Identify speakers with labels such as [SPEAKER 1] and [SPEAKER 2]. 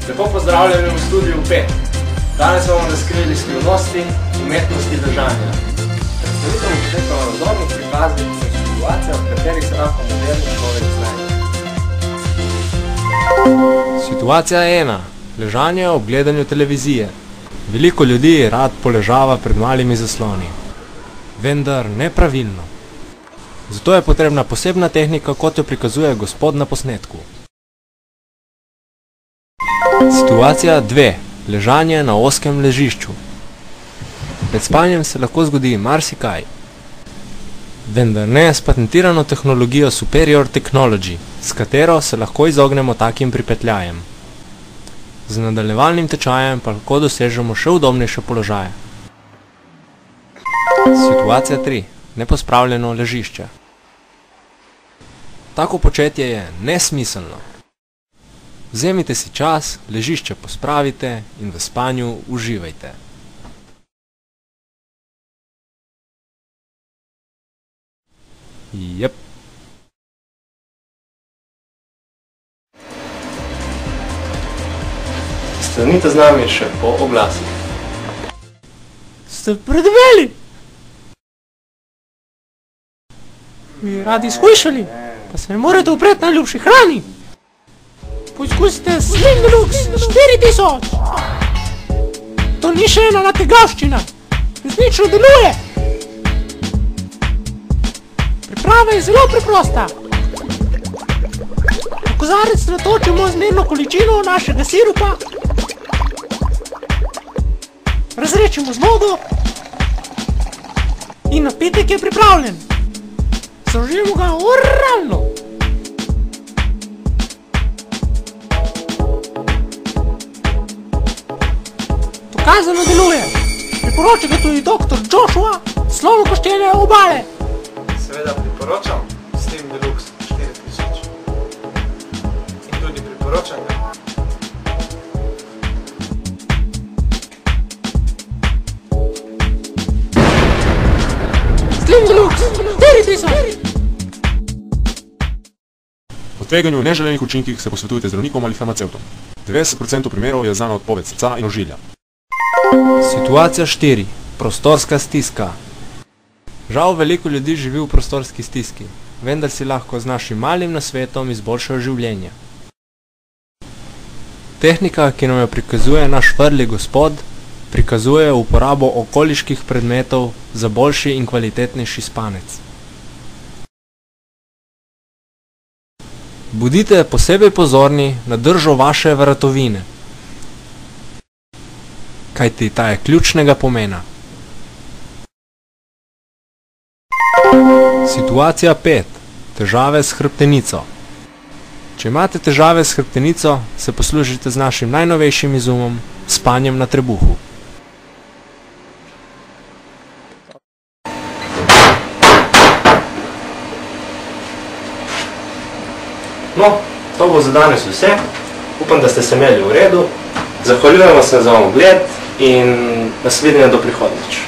[SPEAKER 1] Lepo pozdravljeni v studiu 5. Danes bomo razkrili skrivnosti umetnosti ležanja. Predstavitev bo potekala na vzornih prikazih in situacijah, v katerih se lahko moderni človek znajde. Situacija 1. Ležanje ob gledanju televizije. Veliko ljudi rad poležava pred malimi zasloni. Vendar nepravilno. Zato je potrebna posebna tehnika, kot jo prikazuje gospod na posnetku. Situacija 2. Ležanje na ozkem ležišču. Med spanjem se lahko zgodi marsikaj. Vendar ne s patentirano tehnologijo Superior Technology, s katero se lahko izognemo takim pripetljajem. Z nadaljevalnim tečajem pa lahko dosežemo še udobnejše položaje. Situacija 3. Nepospravljeno ležišče. Tako početje je nesmiselno. Vzemite si čas, ležišče pospravite in v spanju uživajte. Jep. Stanite z nami še po oglasih.
[SPEAKER 2] Ste predveli? Bi radi skušali, pa se ne morete upreti najljubši hrani. Poizkusite Sling Deluxe 4000. To ni še ena nategavščina. Resnično deluje. Priprava je zelo preprosta. V kozarec natočimo zmerno količino našega sirupa, razrečemo z vodo in napitek je pripravljen. Zaužijemo ga oralno. Dokazano deluje. Priporoča ga tudi dr. Joshua, Slovensko-Koščevske obale.
[SPEAKER 1] Seveda priporočam Sling Deluxe 4000. In tudi priporočam ga.
[SPEAKER 2] Sling Deluxe 4000.
[SPEAKER 3] O tveganju neželenih učinkih se posvetujte zdravnikom ali farmacevtom. 90% primerov je znana odpoved srca in ožilja.
[SPEAKER 1] Situacija 4. Prostorska stiska. Žal veliko ljudi živi v prostorski stiski, vendar si lahko z našim malim nasvetom izboljšajo življenje. Tehnika, ki nam jo prikazuje naš vrli gospod, prikazuje uporabo okoliških predmetov za boljši in kvalitetnejši spanec. Bodite posebej pozorni na držo vaše vratovine, kajti ta je ključnega pomena. Situacija 5. Težave s hrbtenico. Če imate težave s hrbtenico, se poslužite z našim najnovejšim izumom, spanjem na trebuhu. No, to bo za danes vse. Upam, da ste se imeli v redu. Zahvaljujemo se za ogled in nasvidenje do prihodnjič.